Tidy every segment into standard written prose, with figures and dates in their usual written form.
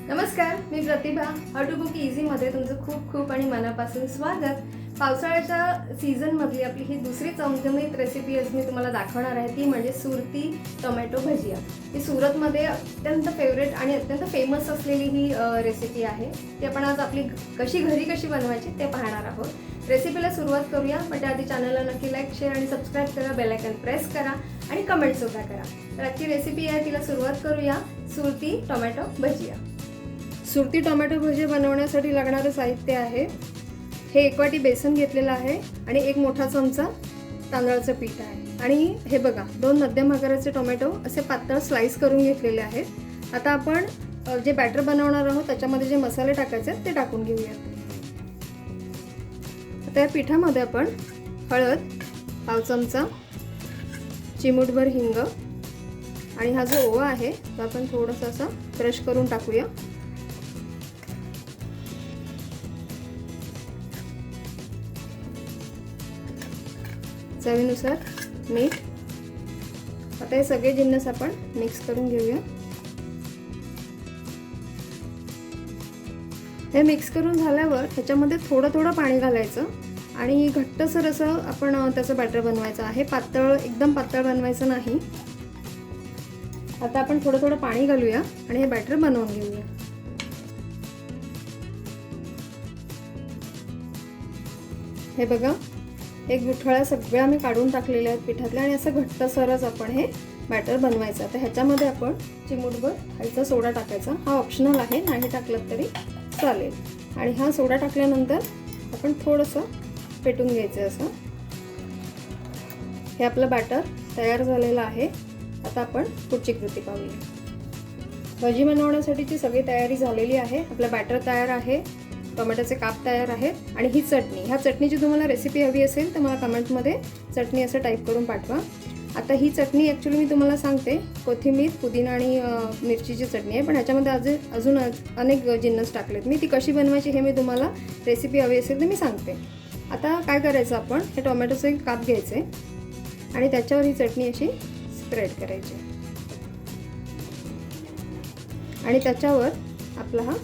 नमस्कार, मी प्रतिभा. How to cook इझीमध्ये तुमचं खूप खूप आणि मनापासून स्वागत. पावसाळ्याच्या सीझनमधली आपली ही दुसरी चमचमीत रेसिपी आज मी तुम्हाला दाखवणार आहे. ती म्हणजे सुरती टोमॅटो भजिया. ही सुरतमध्ये अत्यंत फेवरेट आणि अत्यंत फेमस असलेली ही रेसिपी आहे. ती आपण आज आपली घरी कशी बनवायची ते पाहणार आहोत. रेसिपीला सुरुवात करूया, पण त्याआधी चॅनलला नक्की लाईक, शेअर आणि सबस्क्राईब करा, बेल आयकॉन प्रेस करा आणि कमेंटसुद्धा करा. तर आजची रेसिपी आहे, तिला सुरुवात करूया. सुरती टोमॅटो भजिया. सुरती टोमॅटो भजी बनवण्यासाठी लागणारे साहित्य आहे, हे 1 वाटी बेसन घेतलेलं आहे आणि 1 मोठा चमचा तांदळाचं पीठ आहे. आणि हे बघा, 2 मध्यम आकाराचे टोमॅटो असे पातळ स्लाइस करून घेतलेले आहेत. आता आपण जे बॅटर बनवणार आहोत त्याच्यामध्ये जे मसाले टाकायचे ते टाकून घेऊया. आता या पिठामध्ये आपण हळद, पाव चमचा, चिमूटभर हिंग आणि हा जो ओवा आहे तो आपण थोडासा असा क्रश करून टाकूया. चवीनुसार मीठ. आता हे सगळे जिन्नस आपण मिक्स करून घेऊया. हे मिक्स करून झाल्यावर ह्याच्यामध्ये थोडं थोडं पाणी घालायचं आणि घट्टसर असं आपण त्याचं बॅटर बनवायचं आहे. पातळ, एकदम पातळ बनवायचं नाही. आता आपण थोडं थोडं पाणी घालूया आणि हे बॅटर बनवून घेऊया. हे बघा, एक गुठळ्या सगळ्या मी काढून टाकलेल्या आहेत पिठातल्या आणि असं घट्टसरच आपण हे बॅटर बनवायचं. आता ह्याच्यामध्ये आपण चिमूटभर खायचा सोडा टाकायचा. हा ऑप्शनल आहे, नाही टाकलं तरी चालेल. आणि हा सोडा टाकल्यानंतर आपण थोडंसं पेटून घ्यायचं असं. हे आपलं बॅटर तयार झालेलं आहे. आता आपण पुढची कृती पाहूया. भजी बनवण्यासाठीची सगळी तयारी झालेली आहे. आपलं बॅटर तयार आहे, टोमॅटोचे काप तयार आहेत आणि ही चटणी, ह्या चटणीची तुम्हाला रेसिपी हवी असेल तर मला कमेंटमध्ये चटणी असं टाईप करून पाठवा. आता ही चटणी ॲक्च्युली मी तुम्हाला सांगते, कोथिंबीर, पुदिना आणि मिरचीची चटणी आहे, पण ह्याच्यामध्ये अजून अनेक जिन्नस टाकलेत मी. ती कशी बनवायची हे मी तुम्हाला रेसिपी हवी असेल तर मी सांगते. आता काय करायचं, आपण हे टोमॅटोचे काप घ्यायचे आणि त्याच्यावर ही चटणी अशी स्प्रेड करायची आणि त्याच्यावर आपला हा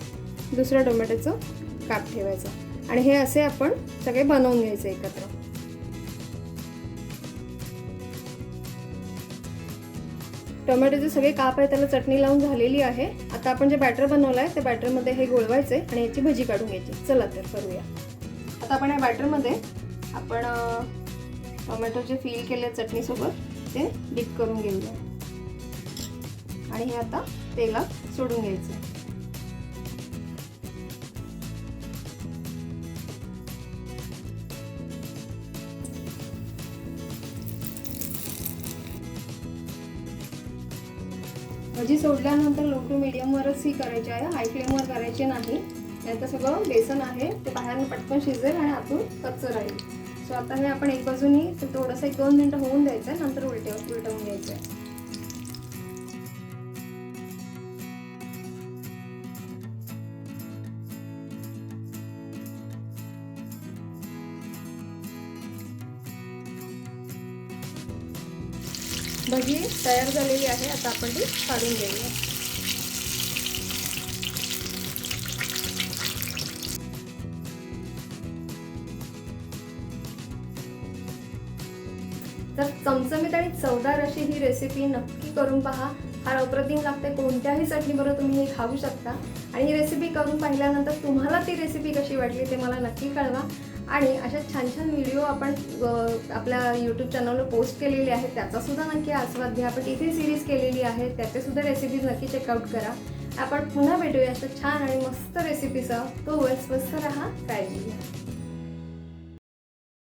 दुसरा टोमॅटोचं काप ठेवायचा आणि हे असे आपण सगळे बनवून घ्यायचे एकत्र. टोमॅटोचे सगळे काप आहे त्याला चटणी लावून झालेली आहे. आता आपण जे बॅटर बनवलं आहे त्या बॅटरमध्ये हे गोळवायचे आणि याची भजी काढून घ्यायची. चला तर करूया. आता आपण या बॅटरमध्ये आपण टोमॅटोचे फील केले चटणीसोबत ते डिप करून घेऊया आणि हे आता तेलात सोडून घ्यायचं. भजी सोडल्यानंतर लो टू मीडियमवरच ही करायची आहे, हाय फ्लेमवर करायची नाही. याचं सगळं बेसन आहे ते बाहेरून पटकन शिजेल आणि आतून कच्चं राहील. सो आता हे आपण एक बाजूनी थोडंसं 1-2 मिनिटं होऊन द्यायचं आहे, नंतर उलटवून घ्यायचं आहे. भजी तयार झालेली आहे. आता आपण ती काढून घेऊया. तर चमचमीत आणि चवदार अशी ही रेसिपी नक्की करून पहा. फार अप्रतिम लागते. कोणत्याही चटणीबरोबर तुम्ही हे खाऊ शकता. आणि ही रेसिपी करून पाहिल्यानंतर तुम्हाला ती रेसिपी कशी वाटली ते मला नक्की कळवा. आणि अशा छान छान व्हिडिओ आपण आपल्या यूट्यूब चॅनलवर पोस्ट केलेले आहेत, त्याचासुद्धा नक्की आस्वाद घ्या. आपण टिफिन सिरीज केलेली आहे, त्याचेसुद्धा रेसिपीज नक्की चेकआउट करा. आपण पुन्हा भेटूया अशा छान आणि मस्त रेसिपीसह. तो स्वस्त राहा, काळजी घ्या.